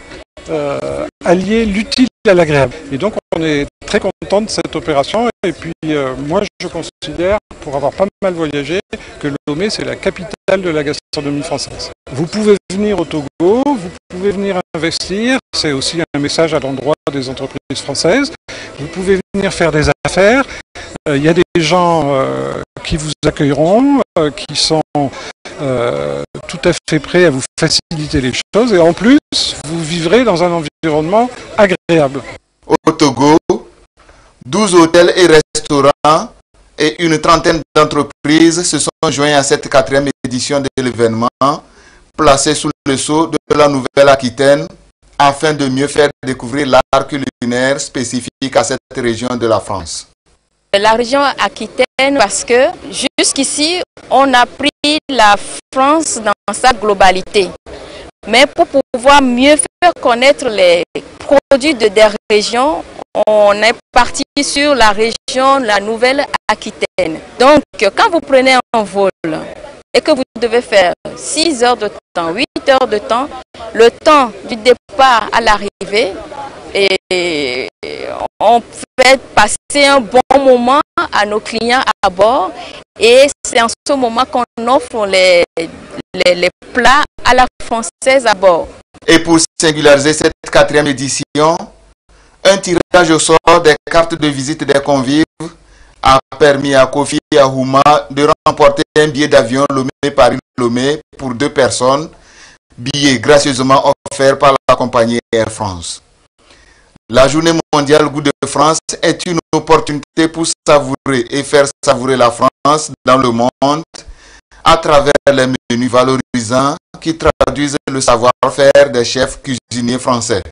allier l'utile à l'agréable. Et donc on est très content de cette opération et puis moi je considère, pour avoir pas mal voyagé, que Lomé c'est la capitale de la gastronomie française. Vous pouvez venir au Togo, vous pouvez venir investir, c'est aussi un message à l'endroit des entreprises françaises. Vous pouvez venir faire des affaires, il y a des gens qui vous accueilleront, qui sont tout à fait prêt à vous faciliter les choses. Et en plus, vous vivrez dans un environnement agréable. Au Togo, 12 hôtels et restaurants et une trentaine d'entreprises se sont joints à cette 4e édition de l'événement, placé sous le sceau de la Nouvelle-Aquitaine, afin de mieux faire découvrir l'art culinaire spécifique à cette région de la France. La région Aquitaine, parce que jusqu'ici, on a pris la France dans sa globalité. Mais pour pouvoir mieux faire connaître les produits des régions, on est parti sur la région, la Nouvelle-Aquitaine. Donc, quand vous prenez un vol et que vous devez faire 6 heures de temps, 8 heures de temps, le temps du départ à l'arrivée, et on fait passer un bon moment à nos clients à bord, et c'est en ce moment qu'on offre les plats à la française à bord. Et pour singulariser cette 4e édition, un tirage au sort des cartes de visite des convives a permis à Kofi Ahouma de remporter un billet d'avion Lomé-Paris-Lomé pour 2 personnes, billet gracieusement offert par la compagnie Air France. La journée mondiale Goût de France est une opportunité pour savourer et faire savourer la France dans le monde à travers les menus valorisants qui traduisent le savoir-faire des chefs cuisiniers français.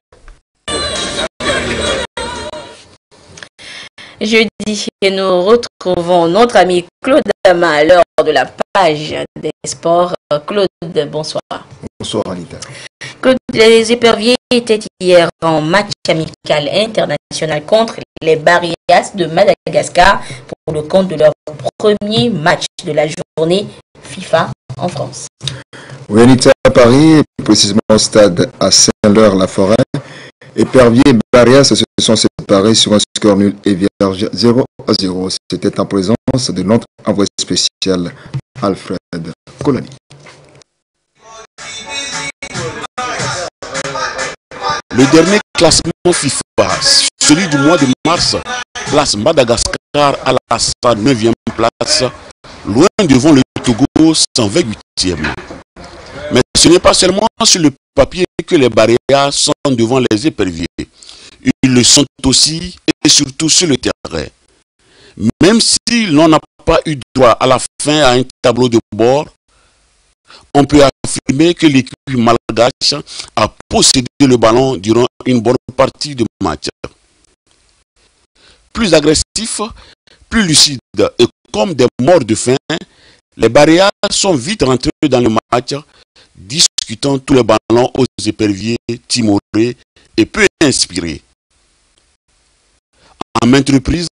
Jeudi, nous retrouvons notre ami Claude Dama à l'heure de la page des sports. Claude, bonsoir. Bonsoir Anita. Claude, les éperviers étaient hier en match amical international contre les Barias de Madagascar pour le compte de leur premier match de la journée FIFA en France. Oui, Anita, à Paris, précisément au stade à Saint-Leur-la-Forêt, Épervier et Barias se sont séparés sur un score nul et vierge 0-0. C'était en présence de notre envoyé spécial Alfred Colani. Le dernier classement FIFA, celui du mois de mars, place Madagascar à la 109e place, loin devant le Togo, 128e. Mais ce n'est pas seulement sur le papier que les barrières sont devant les éperviers. Ils le sont aussi et surtout sur le terrain. Même si l'on n'a pas eu droit à la fin à un tableau de bord, on peut affirmer que l'équipe malgache a possédé le ballon durant une bonne partie du match. Plus agressifs, plus lucides et comme des morts de faim, les barrières sont vite rentrés dans le match, discutant tous les ballons aux éperviers timorés et peu inspirés. En maintes reprises,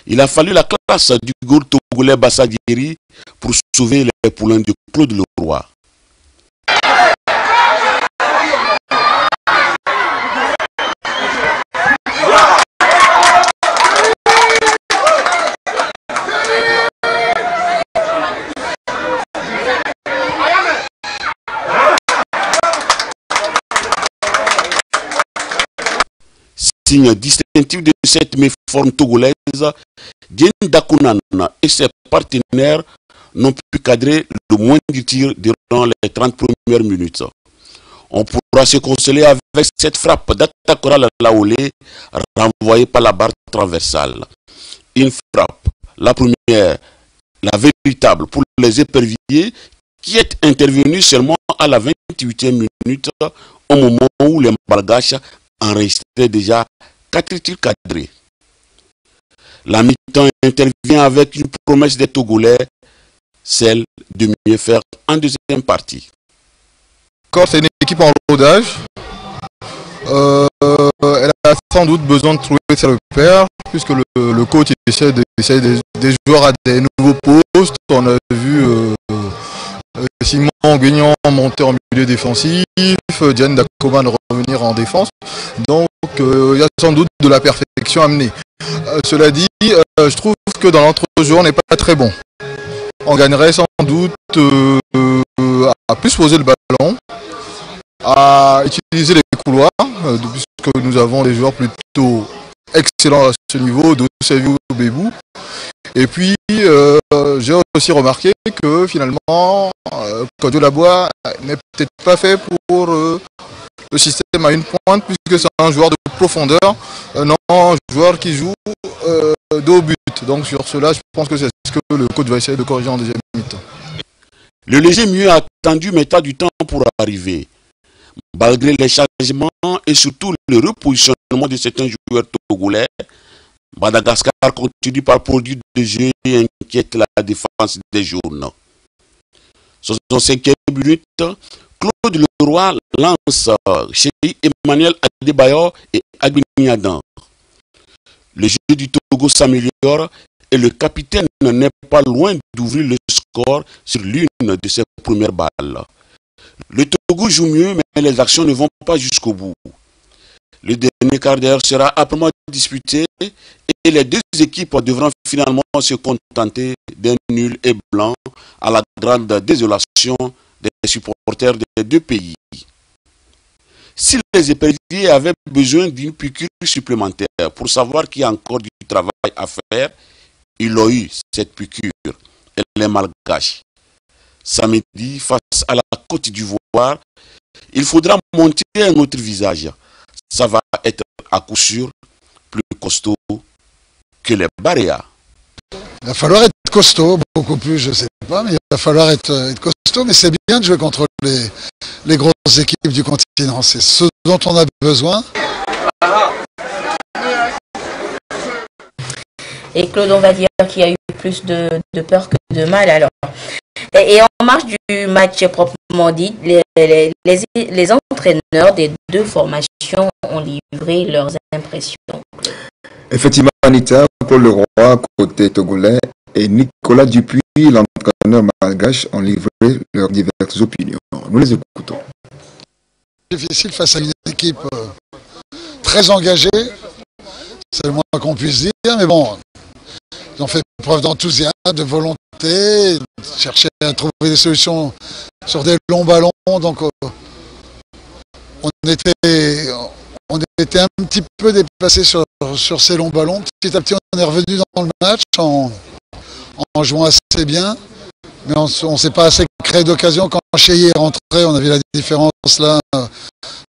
il a fallu la classe du gourd togolais Bassadieri pour sauver les poulains de Claude Leroy. Signe distinctif de cette méforme togolaise, Dien Dakunan et ses partenaires n'ont pu cadrer le moindre tir durant les 30 premières minutes. On pourra se consoler avec cette frappe d'Atakora Laolé renvoyée par la barre transversale. Une frappe, la première, la véritable pour les éperviers, qui est intervenue seulement à la 28e minute, au moment où les Malgaches enregistraient déjà 4 tirs cadrés. La mi-temps intervient avec une promesse des Togolais, celle de mieux faire en deuxième partie. C'est une équipe en rodage. Elle a sans doute besoin de trouver ses repères, puisque le coach essaie des joueurs à des nouveaux postes. On a vu Simon Guignon monter en milieu défensif, Diane Dakoman revenir en défense. Donc il y a sans doute de la perfection à mener. Cela dit, je trouve que dans l'entrejeu on n'est pas très bon. On gagnerait sans doute à plus poser le ballon, à utiliser les couloirs, puisque nous avons des joueurs plutôt excellents à ce niveau, de Seviou Bébou. Et puis, j'ai aussi remarqué que finalement, Claudio Labois n'est peut-être pas fait pour le système à une pointe, puisque c'est un joueur de profondeur, non, un joueur qui joue dos au but. Donc sur cela, je pense que c'est ce que le coach va essayer de corriger en deuxième mi-temps. Le léger mieux attendu mettra du temps pour arriver. Malgré les changements et surtout le repositionnement de certains joueurs togolais, Madagascar continue par produire des jeux et inquiète la défense des jaunes. 65e minute, Claude Leroy lance chez Emmanuel Adebayor et Agbignadan. Le jeu du Togo s'améliore et le capitaine n'est pas loin d'ouvrir le score sur l'une de ses premières balles. Le Togo joue mieux, mais les actions ne vont pas jusqu'au bout. Le dernier quart d'heure sera âprement disputé et les deux équipes devront finalement se contenter d'un nul et blanc à la grande désolation des supporters des deux pays. Si les éperviers avaient besoin d'une piqûre supplémentaire pour savoir qu'il y a encore du travail à faire, ils l'ont eu, cette piqûre. Elle est malgache. Samedi, face à la Côte d'Ivoire, il faudra monter un autre visage. Ça va être à coup sûr plus costaud que les Baréas. Il va falloir être costaud, beaucoup plus, je ne sais pas, mais il va falloir être costaud. Mais c'est bien de jouer contre les grosses équipes du continent. C'est ce dont on a besoin. Et Claude, on va dire qu'il y a eu plus de peur que de mal alors. Et en marge du match proprement dit, les entraîneurs des deux formations ont livré leurs impressions. Effectivement, Anita, Paul Leroy, côté togolais, et Nicolas Dupuis, l'entraîneur malgache, ont livré leurs diverses opinions. Nous les écoutons. Difficile face à une équipe très engagée, c'est le moins qu'on puisse dire, mais bon, ils ont fait preuve d'enthousiasme, de volonté, chercher à trouver des solutions sur des longs ballons, donc on était un petit peu déplacé sur ces longs ballons. Petit à petit, on est revenu dans le match en jouant assez bien, mais on ne s'est pas assez créé d'occasion. Quand Cheye est rentré, on a vu la différence là.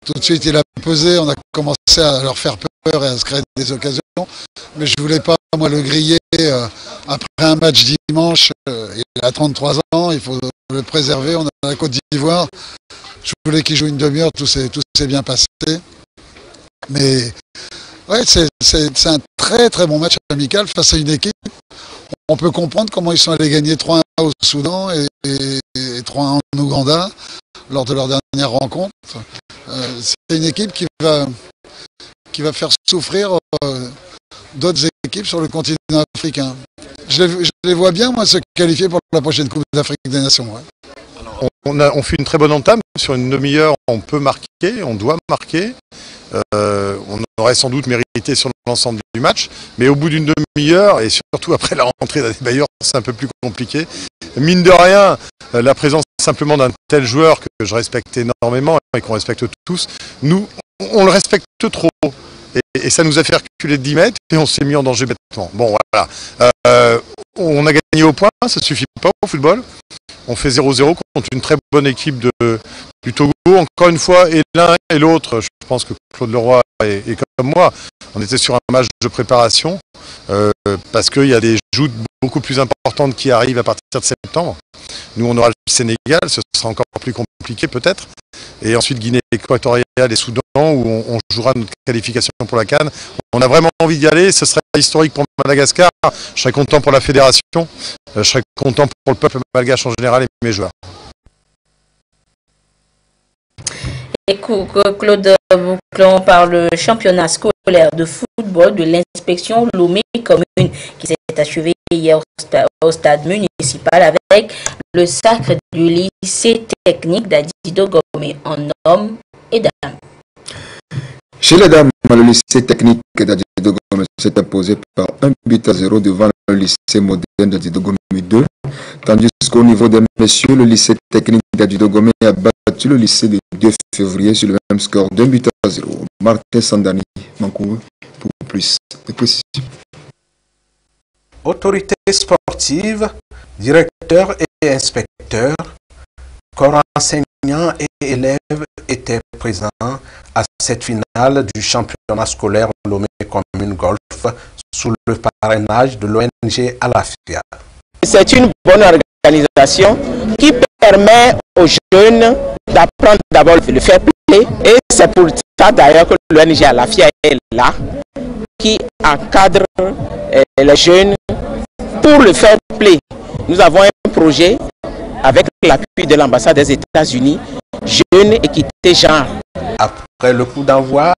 Tout de suite, il a pesé, on a commencé à leur faire peur et à se créer des occasions. Mais je ne voulais pas, moi, le griller après un match dimanche. Il a 33 ans, il faut le préserver. On a la Côte d'Ivoire. Je voulais qu'il joue une demi-heure, tout s'est bien passé. Mais ouais, c'est un très très bon match amical face à une équipe. On peut comprendre comment ils sont allés gagner 3-1 au Soudan et 3-1 en Ouganda lors de leur dernière rencontre. C'est une équipe qui va faire souffrir d'autres équipes sur le continent africain. Je les vois bien, moi, se qualifier pour la prochaine Coupe d'Afrique des Nations. Ouais. On fait une très bonne entame. Sur une demi-heure, on peut marquer, on doit marquer. On aurait sans doute mérité sur l'ensemble du match, mais au bout d'une demi-heure, et surtout après la rentrée d'Adebayor, c'est un peu plus compliqué. Mine de rien, la présence simplement d'un tel joueur que je respecte énormément et qu'on respecte tous, nous, on le respecte trop. Et ça nous a fait reculer de 10 mètres et on s'est mis en danger bêtement. Bon, voilà. On a gagné au point, ça ne suffit pas au football. On fait 0-0 contre une très bonne équipe du Togo. Encore une fois, et l'un et l'autre, je pense que Claude Leroy est comme moi, on était sur un match de préparation parce qu'il y a des joutes beaucoup plus importantes qui arrivent à partir de septembre. Nous, on aura le Sénégal, ce sera encore plus compliqué peut-être. Et ensuite Guinée équatoriale et Soudan où on jouera notre qualification pour la CAN. On a vraiment envie d'y aller, ce serait historique pour Madagascar. Je serais content pour la fédération, je serais content pour le peuple malgache en général et mes joueurs. Et Claude Bouclon par le championnat scolaire de football de l'inspection Lomé commune qui s'est achevé hier au stade municipal avec le sacre du lycée technique d'Adido Gomé en hommes et dames. Chez les dames, le lycée technique d'Adido Gomé s'est imposé par 1-0 devant le lycée moderne d'Adido Gomé 2. Tandis qu'au niveau des messieurs, le lycée technique d'Adido Gomé a battu le lycée de 2 février sur le même score d'1-0. Martin Sandani, Vancouver, pour plus de précision. Autorités sportives, directeurs et inspecteurs, corps enseignants et élèves étaient présents à cette finale du championnat scolaire Lomé Commune Golf sous le parrainage de l'ONG Alafia. C'est une bonne organisation qui permet aux jeunes d'apprendre d'abord le fair play, et c'est pour ça d'ailleurs que l'ONG Alafia est là, qui encadre les jeunes pour le fair play. Nous avons un projet avec l'appui de l'ambassade des États-Unis, Jeunes Équité Genre. Après le coup d'envoi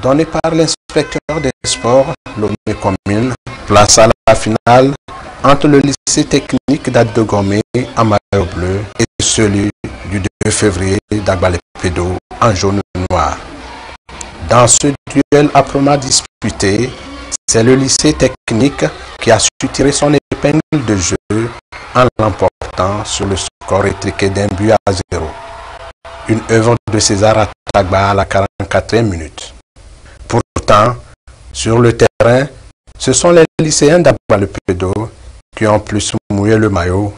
donné par l'inspecteur des sports Lomé Commune, place à la finale entre le lycée technique d'Adogomé en maillot bleu et celui du 2 février d'Agbalepédo en jaune noir. Dans ce duel âprement disputé, c'est le lycée technique qui a su tirer son épingle de jeu en l'emportant sur le score étriqué d'1 but à 0. Une œuvre de César Atagba à la 44e minute. Pourtant, sur le terrain, ce sont les lycéens d'Agbalepédo qui ont plus mouillé le maillot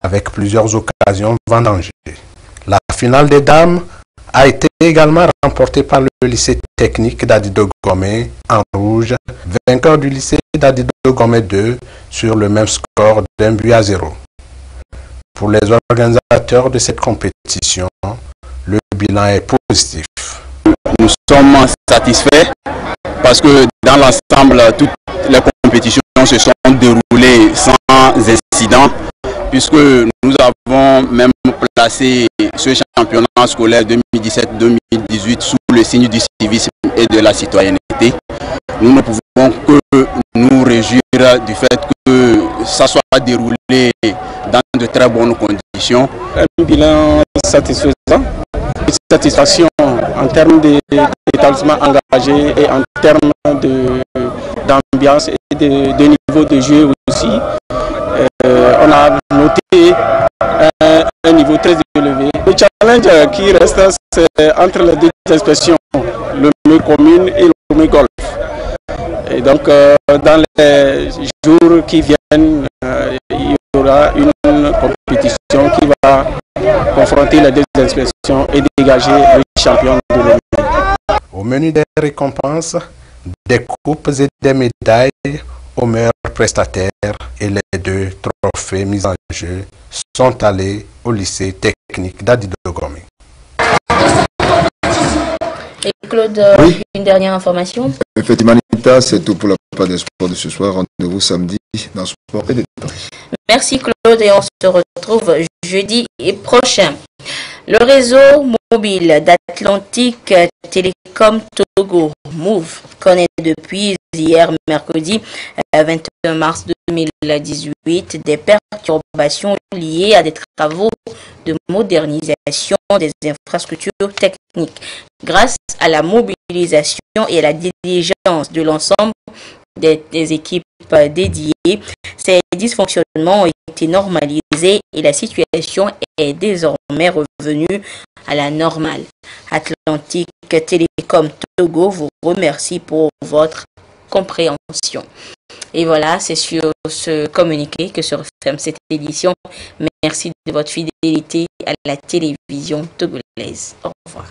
avec plusieurs occasions vendangées. La finale des dames a été également remportée par le lycée technique d'Adidogomé en rouge, vainqueur du lycée d'Adidogomé 2 sur le même score d'1 but à 0. Pour les organisateurs de cette compétition, le bilan est positif. Nous sommes satisfaits parce que dans l'ensemble, toutes les compétitions se sont déroulées sans incident, puisque nous avons même placé ce championnat scolaire 2017-2018 sous le signe du civisme et de la citoyenneté. Nous ne pouvons que nous réjouir du fait que ça soit déroulé dans de très bonnes conditions. Un bilan satisfaisant, une satisfaction en termes d'établissements engagés et en termes d'ambiance et de niveau de jeu aussi. On a noté un niveau très élevé. Le challenge qui reste, c'est entre les deux inspections, le Lomé Commune et le Lomé Golf. Et donc, dans les jours qui viennent, il y aura une compétition qui va confronter les deux inspections et dégager le champion de Lomé. Au menu des récompenses, des coupes et des médailles aux meilleurs prestataires et les 2 trophées mis en jeu sont allés au lycée technique d'Adidogomé. Et Claude, oui. Une dernière information. Effectivement, Anita, c'est tout pour la part des sports de ce soir. Rendez-vous samedi dans Sport et Détente. Merci Claude et on se retrouve jeudi prochain. Le réseau mobile d'Atlantique Télécom Togo, MOVE, connaît depuis hier mercredi 21 mars 2018 des perturbations liées à des travaux de modernisation des infrastructures techniques. Grâce à la mobilisation et à la diligence de l'ensemble des équipes dédiées, ces dysfonctionnements ont été normalisés et la situation est désormais revenue à la normale. Atlantique Télécom Togo vous remercie pour votre compréhension. Et voilà, c'est sur ce communiqué que se referme cette édition. Merci de votre fidélité à la télévision togolaise. Au revoir.